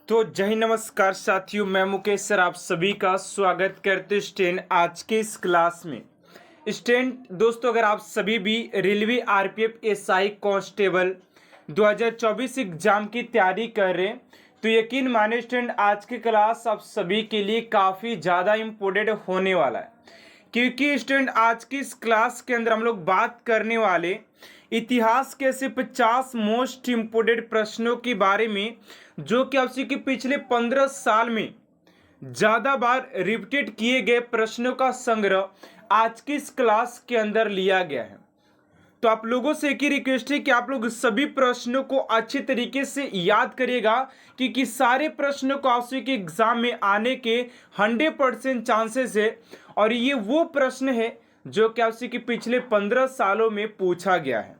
तो जय हिंद, नमस्कार साथियों, मैं मुकेश सर आप सभी का स्वागत करते स्टूडेंट आज के इस क्लास में। स्टूडेंट दोस्तों, अगर आप सभी भी railway RPF SI constable 2024 exam की तैयारी कर रहे हैं तो यकीन माने स्टूडेंट आज की क्लास आप सभी के लिए काफ़ी ज़्यादा इम्पोर्टेंट होने वाला है, क्योंकि स्टूडेंट आज की इस क्लास के अंदर हम लोग बात करने वाले इतिहास के ऐसे 50 मोस्ट इम्पोर्टेंट प्रश्नों के बारे में जो कि आपसे कि पिछले 15 साल में ज़्यादा बार रिपीटेड किए गए प्रश्नों का संग्रह आज की इस क्लास के अंदर लिया गया है। तो आप लोगों से एक ही रिक्वेस्ट है कि आप लोग सभी प्रश्नों को अच्छे तरीके से याद करिएगा, क्योंकि सारे प्रश्नों को आपसे के एग्जाम में आने के 100% चांसेस है और ये वो प्रश्न है जो कि आपसे कि पिछले 15 सालों में पूछा गया है।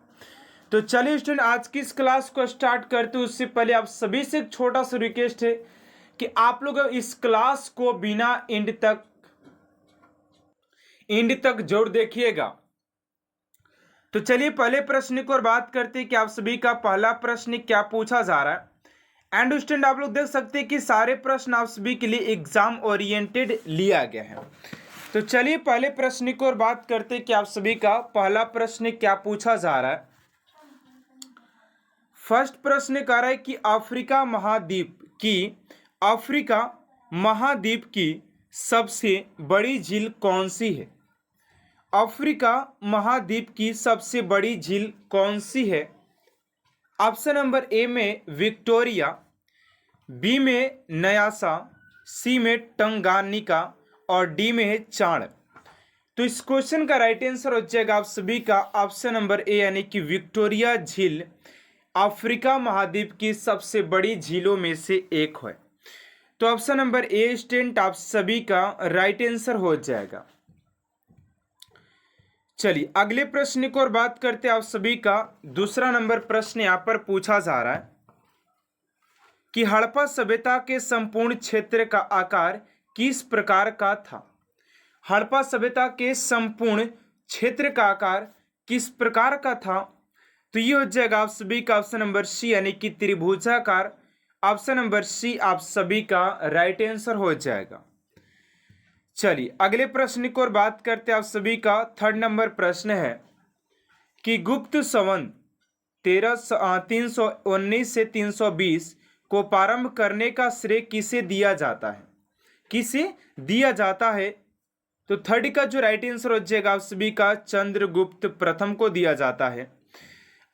तो चलिए स्टूडेंट आज की इस क्लास को स्टार्ट करते उससे पहले आप सभी से एक छोटा सा रिक्वेस्ट है कि आप लोग इस क्लास को बिना एंड तक जरूर देखिएगा। तो चलिए पहले प्रश्न की ओर बात करते हैं कि आप सभी का पहला प्रश्न क्या पूछा जा रहा है। एंड स्टूडेंट आप लोग देख सकते हैं कि सारे प्रश्न आप सभी के लिए एग्जाम ओरिएंटेड लिया गया है। तो चलिए पहले प्रश्न की ओर बात करते हैं कि आप सभी का पहला प्रश्न क्या पूछा जा रहा है। फर्स्ट प्रश्न कह रहा है कि अफ्रीका महाद्वीप की सबसे बड़ी झील कौन सी है। अफ्रीका महाद्वीप की सबसे बड़ी झील कौन सी है। ऑप्शन नंबर ए में विक्टोरिया, बी में न्यासा, सी में टंगानिका और डी में है चाण। तो इस क्वेश्चन का राइट आंसर हो जाएगा आप सभी का ऑप्शन नंबर ए यानी कि विक्टोरिया झील अफ्रीका महाद्वीप की सबसे बड़ी झीलों में से एक है। तो ऑप्शन नंबर ए स्टूडेंट आप सभी का राइट आंसर हो जाएगा। चलिए अगले प्रश्न की ओर बात करते हैं। आप सभी का दूसरा नंबर प्रश्न यहां पर पूछा जा रहा है कि हड़प्पा सभ्यता के संपूर्ण क्षेत्र का आकार किस प्रकार का था। हड़प्पा सभ्यता के संपूर्ण क्षेत्र का आकार किस प्रकार का था। तो ये हो जाएगा आप सभी का ऑप्शन नंबर सी यानी कि त्रिभुजाकार। ऑप्शन नंबर सी आप सभी का राइट आंसर हो जाएगा। चलिए अगले प्रश्न की ओर बात करते हैं। आप सभी का थर्ड नंबर प्रश्न है कि गुप्त संवत 319 से 320 को प्रारंभ करने का श्रेय किसे दिया जाता है। किसे दिया जाता है। तो थर्ड का जो राइट आंसर हो जाएगा आप सभी का चंद्रगुप्त प्रथम को दिया जाता है।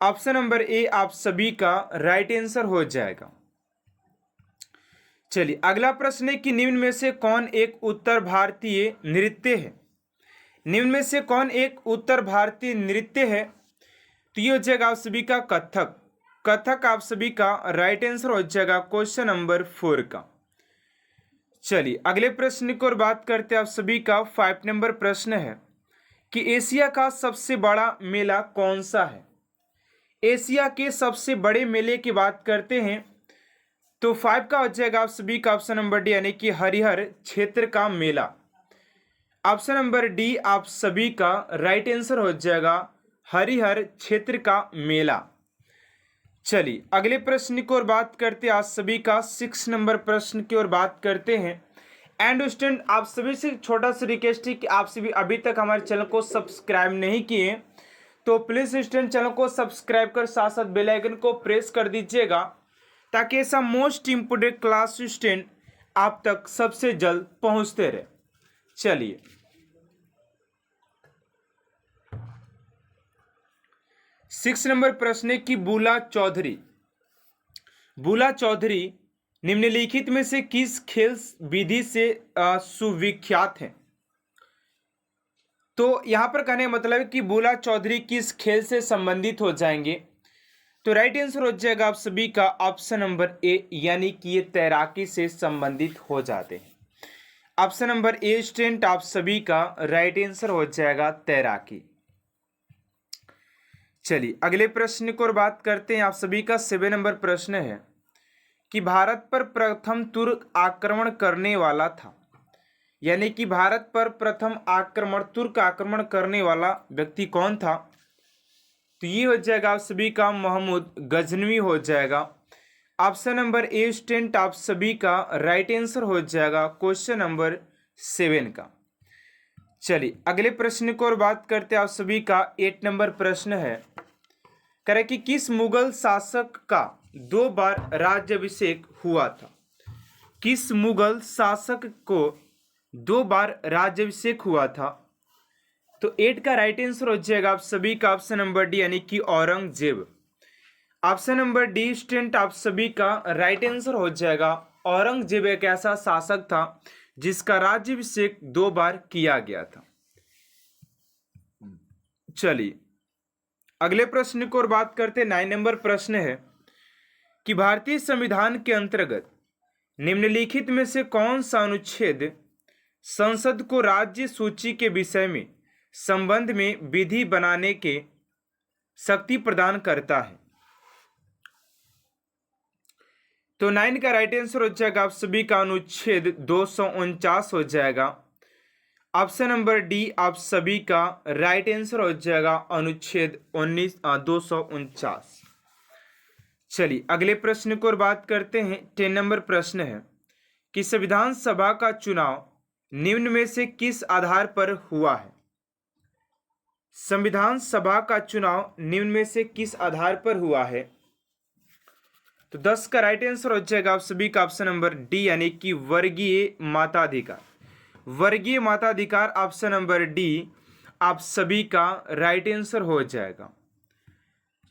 ऑप्शन नंबर ए आप सभी का राइट आंसर हो जाएगा। चलिए अगला प्रश्न है कि निम्न में से कौन एक उत्तर भारतीय नृत्य है। निम्न में से कौन एक उत्तर भारतीय नृत्य है। तो ये हो जाएगा आप सभी का कथक। कथक आप सभी का राइट आंसर हो जाएगा क्वेश्चन नंबर 4 का। चलिए अगले प्रश्न की ओर बात करते हैं। आप सभी का 5 नंबर प्रश्न है कि एशिया का सबसे बड़ा मेला कौन सा है। एशिया के सबसे बड़े मेले की बात करते हैं तो 5 का हो जाएगा आप सभी का ऑप्शन नंबर डी यानी कि हरिहर क्षेत्र का मेला। ऑप्शन नंबर डी आप सभी का राइट आंसर हो जाएगा हरिहर क्षेत्र का मेला। चलिए अगले प्रश्न की ओर बात करते हैं। आप सभी का 6 नंबर प्रश्न की ओर बात करते हैं। एंड स्टूडेंट आप सभी से छोटा सा रिक्वेस्ट है कि आप सभी अभी तक हमारे चैनल को सब्सक्राइब नहीं किए तो प्लीज स्टूडेंट चैनल को सब्सक्राइब कर साथ साथ बेल आइकन को प्रेस कर दीजिएगा, ताकि ऐसा मोस्ट इम्पोर्टेंट क्लास स्टूडेंट आप तक सबसे जल्द पहुंचते रहे। चलिए 6 नंबर प्रश्न है कि बुला चौधरी निम्नलिखित में से किस खेल विधि से सुविख्यात है। तो यहां पर कहने का मतलब है कि बुला चौधरी किस खेल से संबंधित हो जाएंगे। तो राइट आंसर हो जाएगा आप सभी का ऑप्शन नंबर ए यानी कि ये तैराकी से संबंधित हो जाते हैं। ऑप्शन नंबर ए स्टूडेंट आप सभी का राइट आंसर हो जाएगा तैराकी। चलिए अगले प्रश्न की ओर बात करते हैं। आप सभी का 7 नंबर प्रश्न है कि भारत पर प्रथम तुर्क आक्रमण करने वाला था। यानी कि भारत पर प्रथम तुर्क आक्रमण करने वाला व्यक्ति कौन था। तो ये हो जाएगा आप सभी का महमूद गजनवी हो जाएगा। ऑप्शन नंबर ए स्टूडेंट आप सभी का राइट आंसर हो जाएगा क्वेश्चन नंबर 7 का। चलिए अगले प्रश्न को और बात करते हैं। आप सभी का 8 नंबर प्रश्न है, कह रहे कि किस मुगल शासक का 2 बार राज्याभिषेक हुआ था? किस मुगल शासक को 2 बार राज्याभिषेक हुआ था? तो 8 का राइट आंसर हो जाएगा आप सभी का ऑप्शन नंबर डी यानी कि Aurangzeb. Option number dear student आप सभी का राइट आंसर हो जाएगा। औरंगजेब एक ऐसा शासक था जिसका राज्याभिषेक 2 बार किया गया था। चलिए अगले प्रश्न को और बात करते 9 नंबर प्रश्न है कि भारतीय संविधान के अंतर्गत निम्नलिखित में से कौन सा अनुच्छेद संसद को राज्य सूची के विषय में संबंध में विधि बनाने के शक्ति प्रदान करता है? तो 9 का राइट आंसर हो जाएगा आप सभी का अनुच्छेद 249 हो जाएगा। ऑप्शन नंबर डी आप सभी का राइट आंसर हो जाएगा अनुच्छेद 249। चलिए अगले प्रश्न को और बात करते हैं। 10 नंबर प्रश्न है कि संविधान सभा का चुनाव निम्न में से किस आधार पर हुआ है? संविधान सभा का चुनाव निम्न में से किस आधार पर हुआ है? तो 10 का राइट आंसर हो जाएगा आप सभी का ऑप्शन नंबर डी यानी कि वर्गीय मताधिकार। वर्गीय मताधिकार ऑप्शन नंबर डी आप सभी का राइट आंसर हो जाएगा।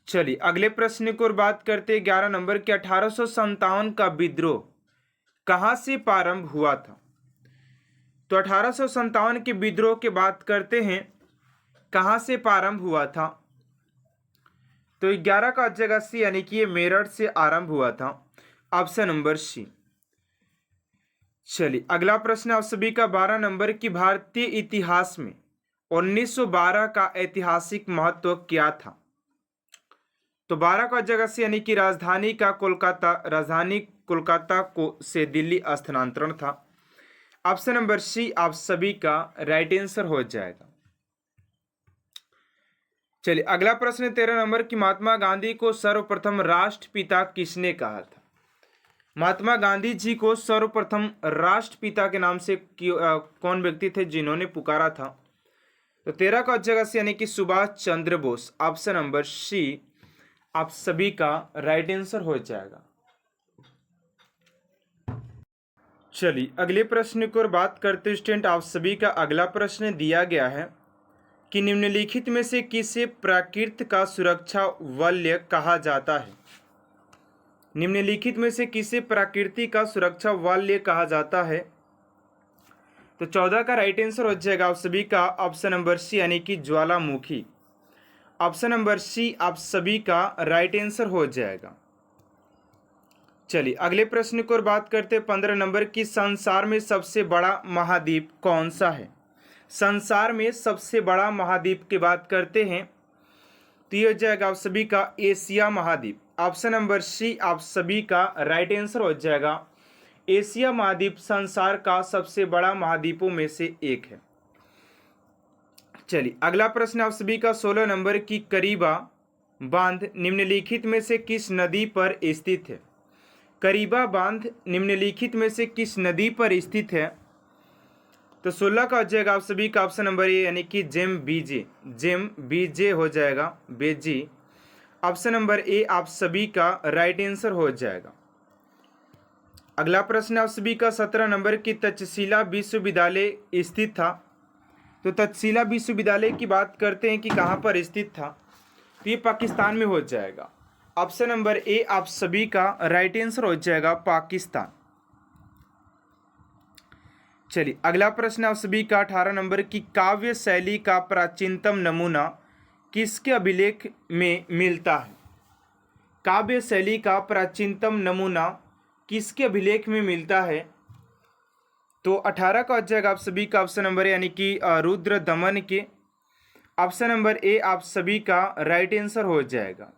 चलिए अगले प्रश्न को और बात करते हैं 11 नंबर के 1857 का विद्रोह कहां से प्रारंभ हुआ था? तो 1857 के विद्रोह की बात करते हैं कहां से प्रारंभ हुआ था? तो 11 का जगह सी यानी कि ये मेरठ से आरंभ हुआ था। Option number C. चलिए अगला प्रश्न आप सभी का 12 नंबर की भारतीय इतिहास में 1912 का ऐतिहासिक महत्व क्या था? तो 12 का जगह से यानी कि राजधानी कोलकाता को से दिल्ली स्थानांतरण था। ऑप्शन नंबर सी आप सभी का राइट आंसर हो जाएगा। चलिए अगला प्रश्न 13 नंबर की महात्मा गांधी को सर्वप्रथम राष्ट्रपिता किसने कहा था? महात्मा गांधी जी को सर्वप्रथम राष्ट्रपिता के नाम से कौन व्यक्ति थे जिन्होंने पुकारा था? तो 13 का जगह से यानी कि Subhash Chandra Bose. Option number C आप सभी का राइट आंसर हो जाएगा। चलिए अगले प्रश्न को बात करते स्टूडेंट आप सभी का अगला प्रश्न दिया गया है कि निम्नलिखित में से किसे प्रकृति का सुरक्षा वलय कहा जाता है? निम्नलिखित में से किसे प्रकृति का सुरक्षा वलय कहा जाता है? तो 14 का राइट आंसर हो जाएगा आप सभी का ऑप्शन नंबर सी यानी कि ज्वालामुखी। ऑप्शन नंबर सी आप सभी का राइट आंसर हो जाएगा। चलिए अगले प्रश्न को बात करते 15 नंबर की संसार में सबसे बड़ा महाद्वीप कौन सा है? संसार में सबसे बड़ा महाद्वीप की बात करते हैं तो ये हो जाएगा आप सभी का एशिया महाद्वीप। ऑप्शन नंबर सी आप सभी का राइट आंसर हो जाएगा। एशिया महाद्वीप संसार का सबसे बड़ा महाद्वीपों में से एक है। चलिए अगला प्रश्न आप सभी का 16 नंबर की करीबा बांध निम्नलिखित में से किस नदी पर स्थित है? करीबा बांध निम्नलिखित में से किस नदी पर स्थित है? तो 16 का हो जाएगा आप सभी का ऑप्शन नंबर ए यानी कि जेम बीजे हो जाएगा बेजी। ऑप्शन नंबर ए आप सभी का राइट आंसर हो जाएगा। अगला प्रश्न आप सभी का 17 नंबर की तक्षशिला विश्वविद्यालय स्थित था। तो तक्षशिला विश्वविद्यालय की बात करते हैं कि कहाँ पर स्थित था? तो ये पाकिस्तान में हो जाएगा। ऑप्शन नंबर ए आप सभी का राइट आंसर हो जाएगा पाकिस्तान। चलिए अगला प्रश्न आप सभी का 18 नंबर की काव्य शैली का प्राचीनतम नमूना किसके अभिलेख में मिलता है? काव्य शैली का प्राचीनतम नमूना किसके अभिलेख में मिलता है? तो 18 का हो जाएगा आप सभी का ऑप्शन नंबर यानी कि रुद्र दमन के। ऑप्शन नंबर ए आप सभी का राइट आंसर हो जाएगा।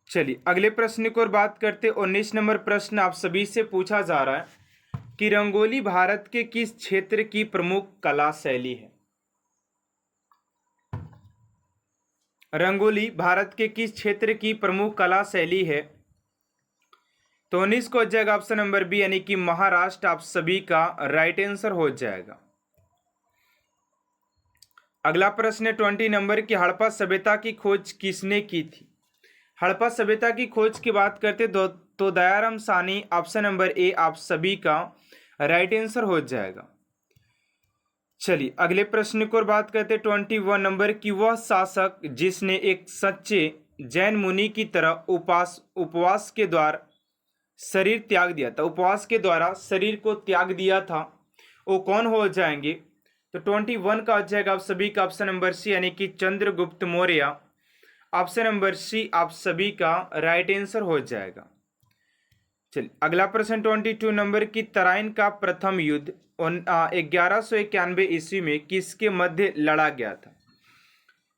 चलिए अगले प्रश्न को बात करते 19 नंबर प्रश्न आप सभी से पूछा जा रहा है कि रंगोली भारत के किस क्षेत्र की प्रमुख कला शैली है? रंगोली भारत के किस क्षेत्र की प्रमुख कला शैली है? तो 19 को हो जाएगा ऑप्शन नंबर बी यानी कि महाराष्ट्र आप सभी का राइट आंसर हो जाएगा। अगला प्रश्न है 20 नंबर की हड़प्पा सभ्यता की खोज किसने की थी। हड़प्पा सभ्यता की खोज की बात करते तो Dayaram Sahni option number A आप सभी का राइट आंसर हो जाएगा। चलिए अगले प्रश्न की ओर बात करते 21 नंबर की वह शासक जिसने एक सच्चे जैन मुनि की तरह उपवास के द्वारा शरीर त्याग दिया था, उपवास के द्वारा शरीर को त्याग दिया था, वो कौन हो जाएंगे। तो 21 का हो जाएगा आप सभी का ऑप्शन नंबर सी यानी कि Chandragupta Maurya. Option number C आप सभी का राइट आंसर हो जाएगा। चलिए अगला प्रश्न 22 नंबर की तराइन का प्रथम युद्ध 1191 ईस्वी में किसके मध्य लड़ा गया था।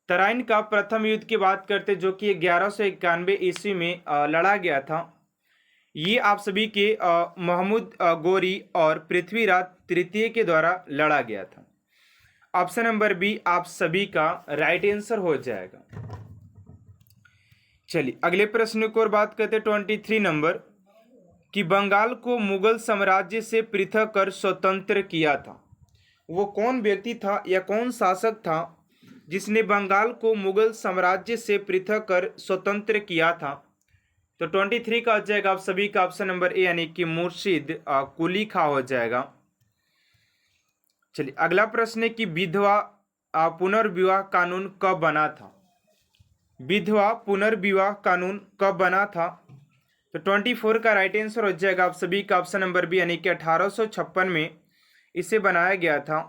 तराइन का प्रथम युद्ध की बात करते जो कि 1191 ईस्वी में लड़ा गया था। ये आप सभी के महमूद गोरी और पृथ्वीराज तृतीय के द्वारा लड़ा गया था। ऑप्शन नंबर बी आप सभी का राइट आंसर हो जाएगा। चलिए अगले प्रश्न की ओर बात करते 23 नंबर कि बंगाल को मुगल साम्राज्य से पृथक कर स्वतंत्र किया था। वो कौन व्यक्ति था या कौन शासक था जिसने बंगाल को मुगल साम्राज्य से पृथक कर स्वतंत्र किया था। तो 23 का हो जाएगा आप सभी का ऑप्शन नंबर ए यानी कि मुर्शिद कुली खां हो जाएगा। चलिए अगला प्रश्न है कि विधवा पुनर्विवाह कानून कब बना था। विधवा पुनर्विवाह कानून कब बना था। तो 24 का राइट आंसर हो जाएगा आप सभी का ऑप्शन नंबर बी यानी कि 1856 में इसे बनाया गया था।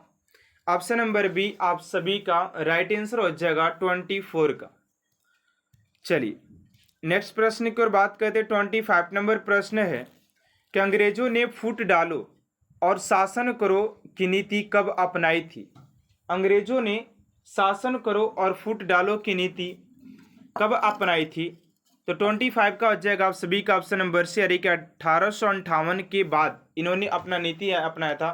ऑप्शन नंबर बी आप सभी का राइट आंसर हो जाएगा 24 का। चलिए नेक्स्ट प्रश्न की ओर बात करते 25 नंबर प्रश्न है कि अंग्रेजों ने फूट डालो और शासन करो की नीति कब अपनाई थी। अंग्रेजों ने शासन करो और फूट डालो की नीति कब अपनाई थी। तो 25 का हो जाएगा आप सभी का ऑप्शन नंबर सी यानी कि 1858 के बाद इन्होंने अपना नीति अपनाया था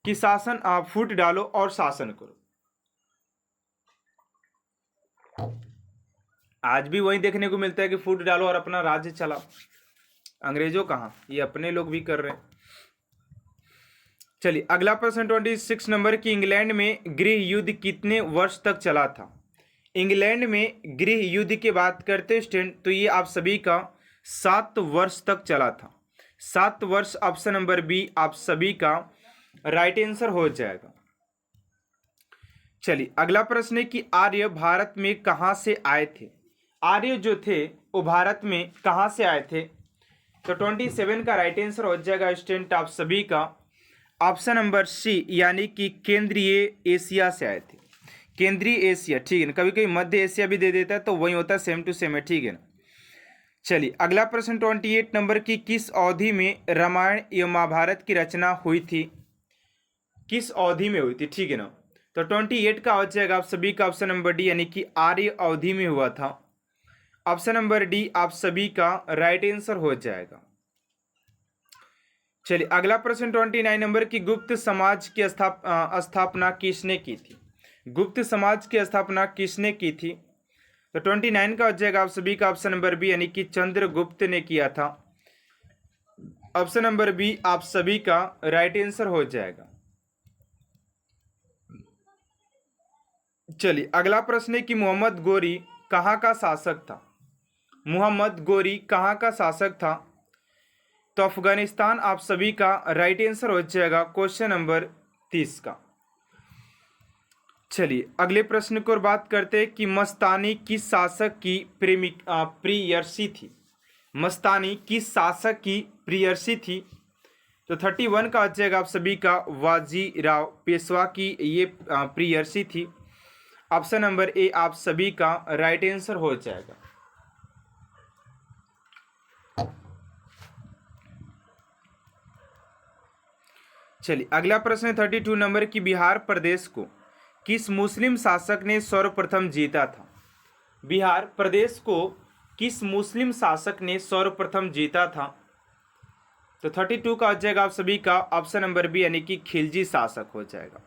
कि शासन आप फूट डालो और शासन करो। आज भी वही देखने को मिलता है कि फूट डालो और अपना राज्य चलाओ। अंग्रेजों कहाँ, ये अपने लोग भी कर रहे हैं। चलिए अगला प्रश्न 26 नंबर की इंग्लैंड में गृह युद्ध कितने वर्ष तक चला था। इंग्लैंड में गृह युद्ध की बात करते स्टूडेंट तो ये आप सभी का 7 वर्ष तक चला था। 7 वर्ष ऑप्शन नंबर बी आप सभी का राइट आंसर हो जाएगा। चलिए अगला प्रश्न है कि आर्य भारत में कहाँ से आए थे। आर्य जो थे वो भारत में कहाँ से आए थे। तो 27 का राइट आंसर हो जाएगा स्टूडेंट आप सभी का ऑप्शन नंबर सी यानी कि केंद्रीय एशिया से आए थे। केंद्रीय एशिया, ठीक है ना, कभी कभी मध्य एशिया भी दे देता है तो वही होता है, सेम टू सेम है, ठीक है ना। चलिए अगला प्रश्न 28 नंबर की किस अवधि में रामायण एवं महाभारत की रचना हुई थी। किस अवधि में हुई थी, ठीक है ना। तो 28 का हो जाएगा आप सभी का ऑप्शन नंबर डी यानी कि आर्य अवधि में हुआ था। ऑप्शन नंबर डी आप सभी का राइट आंसर हो जाएगा। चलिए अगला प्रश्न 29 नंबर की गुप्त समाज की स्थापना किसने की थी। गुप्त समाज की स्थापना किसने की थी। तो 29 का हो जाएगा आप सभी का ऑप्शन नंबर बी यानी कि चंद्रगुप्त ने किया था। ऑप्शन नंबर बी आप सभी का राइट आंसर हो जाएगा। चलिए अगला प्रश्न है कि मोहम्मद गोरी कहाँ का शासक था। मोहम्मद गोरी कहाँ का शासक था। तो अफगानिस्तान आप सभी का राइट आंसर हो जाएगा क्वेश्चन नंबर 30 का। चलिए अगले प्रश्न की ओर बात करते हैं कि मस्तानी किस शासक की प्रियर्षी थी। मस्तानी किस शासक की प्रियर्षी थी। तो 31 का आ जाएगा आप सभी का बाजीराव पेशवा की ये प्रियर्षी थी। ऑप्शन नंबर ए आप सभी का राइट आंसर हो जाएगा। चलिए अगला प्रश्न 32 नंबर की बिहार प्रदेश को किस मुस्लिम शासक ने सर्वप्रथम जीता था। बिहार प्रदेश को किस मुस्लिम शासक ने सर्वप्रथम जीता था। तो 32 का आ जाएगा आप सभी का ऑप्शन नंबर बी यानी कि खिलजी शासक हो जाएगा।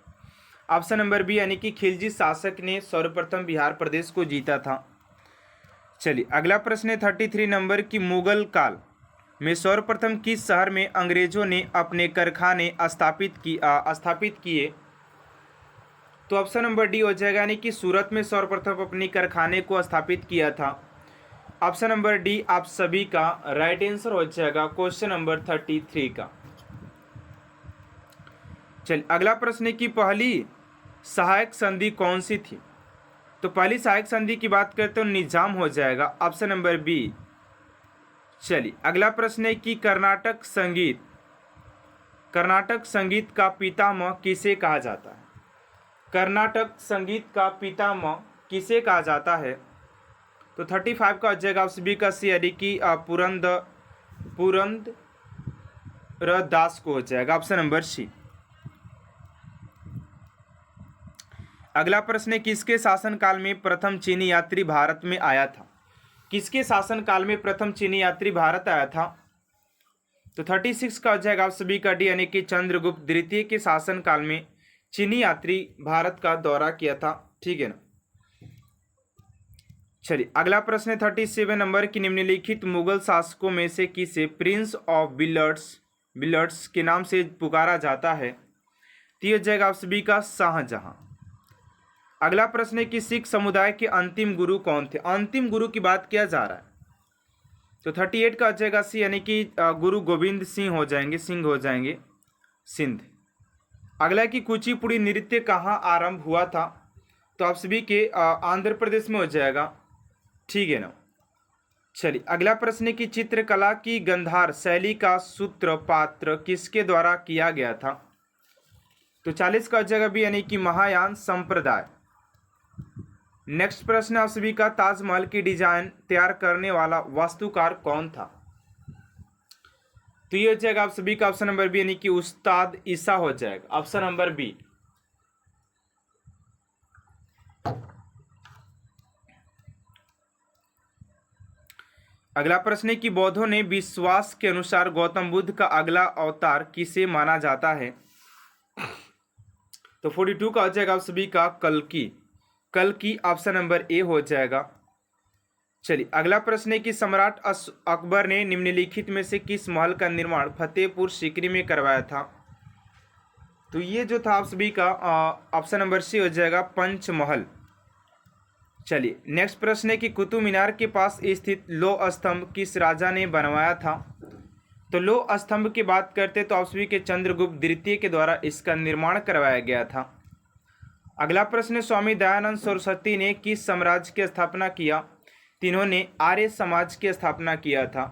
ऑप्शन नंबर बी यानी कि खिलजी शासक ने सर्वप्रथम बिहार प्रदेश को जीता था। चलिए अगला प्रश्न है 33 नंबर की मुगल काल में सर्वप्रथम किस शहर में अंग्रेजों ने अपने कारखाने स्थापित किए? तो ऑप्शन नंबर डी हो जाएगा, यानी कि सूरत में सर्वप्रथम अपने कारखाने को स्थापित किया था। ऑप्शन नंबर डी आप सभी का राइट आंसर हो जाएगा क्वेश्चन नंबर 33 का। चलिए अगला प्रश्न है कि पहली सहायक संधि कौन सी थी? तो पहली सहायक संधि की बात करते हो निजाम हो जाएगा, ऑप्शन नंबर बी। चलिए अगला प्रश्न है कि कर्नाटक संगीत का पितामह किसे कहा जाता है? कर्नाटक संगीत का पितामह किसे कहा जाता है? तो 35 का हो जाएगा ऑप्शन बी का सी, यानी कि पुरंदरदास को हो जाएगा, ऑप्शन नंबर सी। अगला प्रश्न है किसके शासनकाल में प्रथम चीनी यात्री भारत में आया था? किसके शासनकाल में प्रथम चीनी यात्री भारत आया था? तो 36 का हो जाएगा आप सभी का डी, यानी कि चंद्रगुप्त द्वितीय के शासनकाल में चीनी यात्री भारत का दौरा किया था। ठीक है ना। चलिए अगला प्रश्न है 37 नंबर की निम्नलिखित मुगल शासकों में से किसे प्रिंस ऑफ बिलर्ड्स के नाम से पुकारा जाता है? तो हो जाएगा आप सभी का शाहजहां। अगला प्रश्न है कि सिख समुदाय के अंतिम गुरु कौन थे? अंतिम गुरु की बात किया जा रहा है। तो 38 का हो जाएगा सी, यानी कि गुरु गोविंद सिंह हो जाएंगे सिंध। अगला कि कुचिपुड़ी नृत्य कहाँ आरंभ हुआ था? तो आप सभी के आंध्र प्रदेश में हो जाएगा। ठीक है ना। चलिए अगला प्रश्न है कि चित्रकला की गंधार शैली का सूत्रपात किसके द्वारा किया गया था? तो 40 का हो जाएगा भी, यानी कि महायान संप्रदाय। नेक्स्ट प्रश्न आप सभी का ताजमहल की डिजाइन तैयार करने वाला वास्तुकार कौन था? तो ये हो जाएगा आप सभी का ऑप्शन नंबर बी, यानी कि उस्ताद ईसा हो जाएगा, ऑप्शन नंबर बी। अगला प्रश्न है कि बौद्धों ने विश्वास के अनुसार गौतम बुद्ध का अगला अवतार किसे माना जाता है? तो 42 का हो जाएगा आप सभी का कल्कि, ऑप्शन नंबर ए हो जाएगा। चलिए अगला प्रश्न है कि सम्राट अकबर ने निम्नलिखित में से किस महल का निर्माण फतेहपुर सीकरी में करवाया था? तो ये जो था आप सभी का ऑप्शन नंबर सी हो जाएगा पंचमहल। चलिए नेक्स्ट प्रश्न है कि कुतुब मीनार के पास स्थित लौह स्तंभ किस राजा ने बनवाया था? तो लौह स्तंभ की बात करते तो आप सभी के चंद्रगुप्त द्वितीय के द्वारा इसका निर्माण करवाया गया था। अगला प्रश्न स्वामी दयानंद सरस्वती ने किस साम्राज्य की स्थापना किया? तिन्होंने आर्य समाज की स्थापना किया था।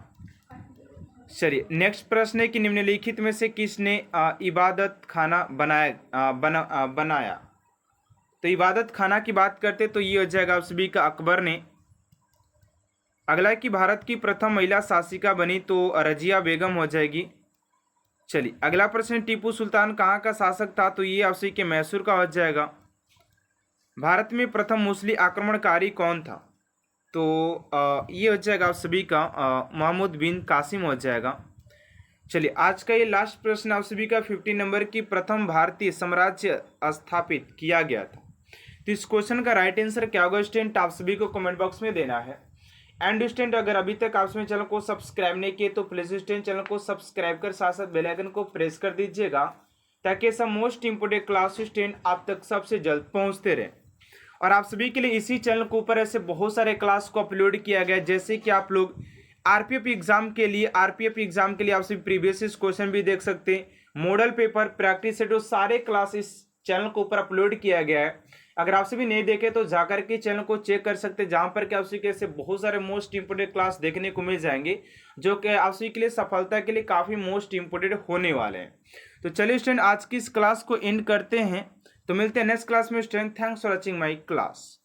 चलिए नेक्स्ट प्रश्न है कि निम्नलिखित में से किसने इबादत खाना बनाया? तो इबादत खाना की बात करते तो ये हो जाएगा आप सभी का अकबर ने। अगला है कि भारत की प्रथम महिला शासिका बनी तो रजिया बेगम हो जाएगी। चलिए अगला प्रश्न टीपू सुल्तान कहाँ का शासक था? तो ये आप सभी के मैसूर का हो जाएगा। भारत में प्रथम मुस्लिम आक्रमणकारी कौन था? तो ये हो जाएगा आप सभी का महमूद बिन कासिम हो जाएगा। चलिए आज का ये लास्ट प्रश्न आप सभी का 15 नंबर की प्रथम भारतीय साम्राज्य स्थापित किया गया था। तो इस क्वेश्चन का राइट आंसर क्या होगा स्टूडेंट, आप सभी को कमेंट बॉक्स में देना है। एंड स्टूडेंट अगर अभी तक आप मेरे चैनल को सब्सक्राइब नहीं किए तो प्लीज स्टूडेंट चैनल को सब्सक्राइब कर साथ साथ बेल आइकन को प्रेस कर दीजिएगा ताकि ऐसा मोस्ट इंपोर्टेंट क्लास स्टूडेंट आप तक सबसे जल्द पहुंचते रहे। और आप सभी के लिए इसी चैनल के ऊपर ऐसे बहुत सारे क्लास को अपलोड किया गया है, जैसे कि आप लोग आरपीएफ एग्जाम के लिए आप सभी प्रीवियस क्वेश्चन भी देख सकते हैं, मॉडल पेपर, प्रैक्टिस सेट, सारे क्लास इस चैनल के ऊपर अपलोड किया गया है। अगर आप सभी नहीं देखे तो जाकर के चैनल को चेक कर सकते हैं, जहां पर कि आप सभी के ऐसे बहुत सारे मोस्ट इंपोर्टेंट क्लास देखने को मिल जाएंगे जो कि आप सभी के लिए सफलता के लिए काफी मोस्ट इंपोर्टेंट होने वाले हैं। तो चलिए स्टूडेंट आज की इस क्लास को एंड करते हैं, तो मिलते हैं नेक्स्ट क्लास में student. Thanks for watching my class.